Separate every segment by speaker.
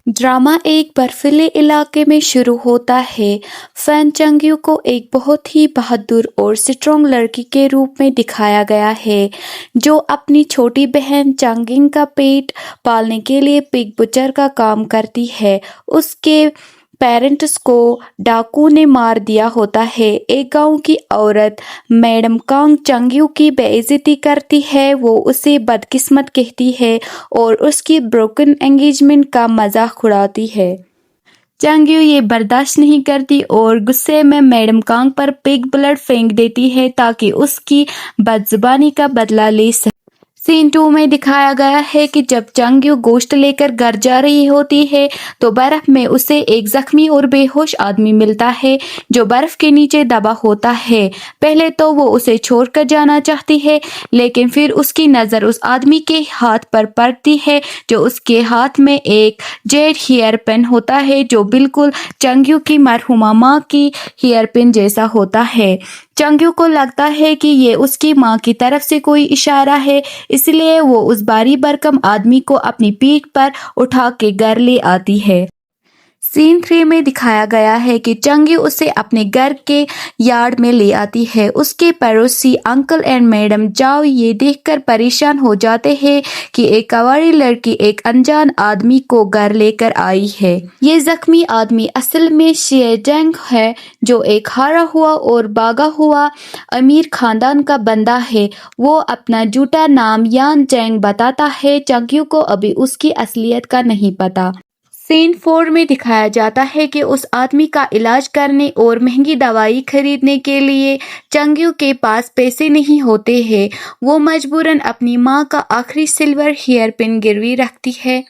Speaker 1: Drama एक बर्फीले इलाके में शुरू होता है। फैन चंग्यू को एक बहुत ही बहादुर और स्ट्रॉन्ग लड़की के रूप में दिखाया गया है, जो अपनी छोटी बहन चंगिंग का पेट पालने के लिए पिग बुचर का काम करती है। उसके पेरेंट्स को डाकू ने मार दिया होता है। एक गांव की औरत मैडम कांग चंग्यू की बेइज्जती करती है। वो उसे बदकिस्मत कहती है और उसकी ब्रोकन एंगेजमेंट का मजाक उड़ाती है। चंग्यू ये बर्दाश्त नहीं करती और गुस्से में मैडम कांग पर पिग ब्लड फेंक देती है ताकि उसकी बदजुबानी का बदला ले सके। सीन 2 में दिखाया गया है कि जब चंग्यू गोश्त लेकर घर जा रही होती है तो बर्फ में उसे एक जख्मी और बेहोश आदमी मिलता है जो बर्फ के नीचे दबा होता है। पहले तो वो उसे छोड़कर जाना चाहती है, लेकिन फिर उसकी नज़र उस आदमी के हाथ पर पड़ती है जो उसके हाथ में एक जेड हेयर पिन होता है जो बिल्कुल चंग्यू की मरहुमा माँ की हेयर पिन जैसा होता है। चंग्यू को लगता है कि ये उसकी माँ की तरफ से कोई इशारा है, इसलिए वो उस भारी भरकम आदमी को अपनी पीठ पर उठा के घर ले आती है। सीन 3 में दिखाया गया है कि चंग्यू उसे अपने घर के यार्ड में ले आती है। उसके पड़ोसी अंकल एंड मैडम जाओ ये देखकर परेशान हो जाते हैं कि एक कवारी लड़की एक अनजान आदमी को घर लेकर आई है। ये जख्मी आदमी असल में शिए जंग है, जो एक हारा हुआ और भागा हुआ अमीर खानदान का बंदा है। वो अपना झूठा नाम यान जैंग बताता है। चंग्यू को अभी उसकी असलियत का नहीं पता। सीन 4 में दिखाया जाता है कि उस आदमी का इलाज करने और महंगी दवाई खरीदने के लिए चंग्यू के पास पैसे नहीं होते हैं। वो मजबूरन अपनी माँ का आखिरी सिल्वर हेयर पिन गिरवी रखती है।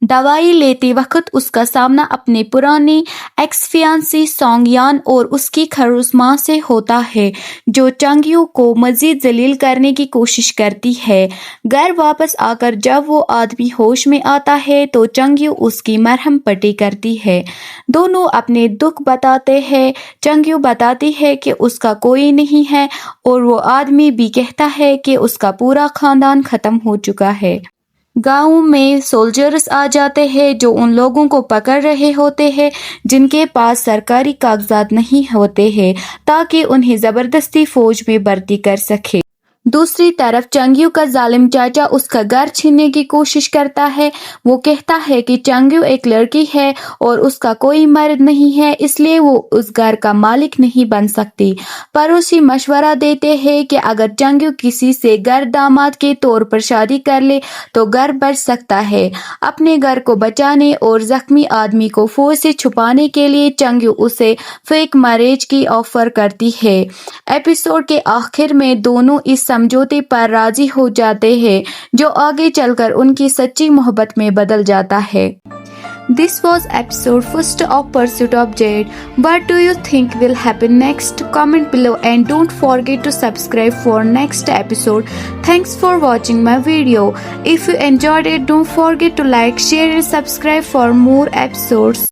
Speaker 1: दवाई लेते वक्त उसका सामना अपने पुराने एक्स फियांसी सोंग यान और उसकी खड़ूस माँ से होता है, जो चंग्यू को मजीद जलील करने की कोशिश करती है। घर वापस आकर जब वो आदमी होश में आता है तो चंग्यू उसकी मरहम पट्टी करती है। दोनों अपने दुख बताते हैं। चंग्यू बताती है कि उसका कोई नहीं है और वो आदमी भी कहता है कि उसका पूरा खानदान खत्म हो चुका है। गांव में सोल्जर्स आ जाते हैं जो उन लोगों को पकड़ रहे होते हैं जिनके पास सरकारी कागजात नहीं होते हैं, ताकि उन्हें जबरदस्ती फौज में भर्ती कर सके। दूसरी तरफ चंग्यू का जालिम चाचा उसका घर छीनने की कोशिश करता है। वो कहता है कि चंग्यू एक लड़की है और उसका कोई मर्द नहीं है, इसलिए वो उस घर का मालिक नहीं बन सकती। पड़ोसी मशवरा देते हैं कि अगर चंग्यू किसी से घर दामाद के तौर पर शादी कर ले तो घर बच सकता है। अपने घर को बचाने और जख्मी आदमी को फौज से छुपाने के लिए चंग्यू उसे फेक मैरिज की ऑफर करती है। एपिसोड के आखिर में दोनों इस समझौते पर राजी हो जाते हैं, जो आगे चलकर उनकी सच्ची मोहब्बत में बदल जाता है। This was episode first of Pursuit of Jade. What do you think will happen next? Comment below and don't forget to subscribe for next episode. Thanks for watching my video. If you enjoyed it, don't forget to like, share and subscribe for more episodes.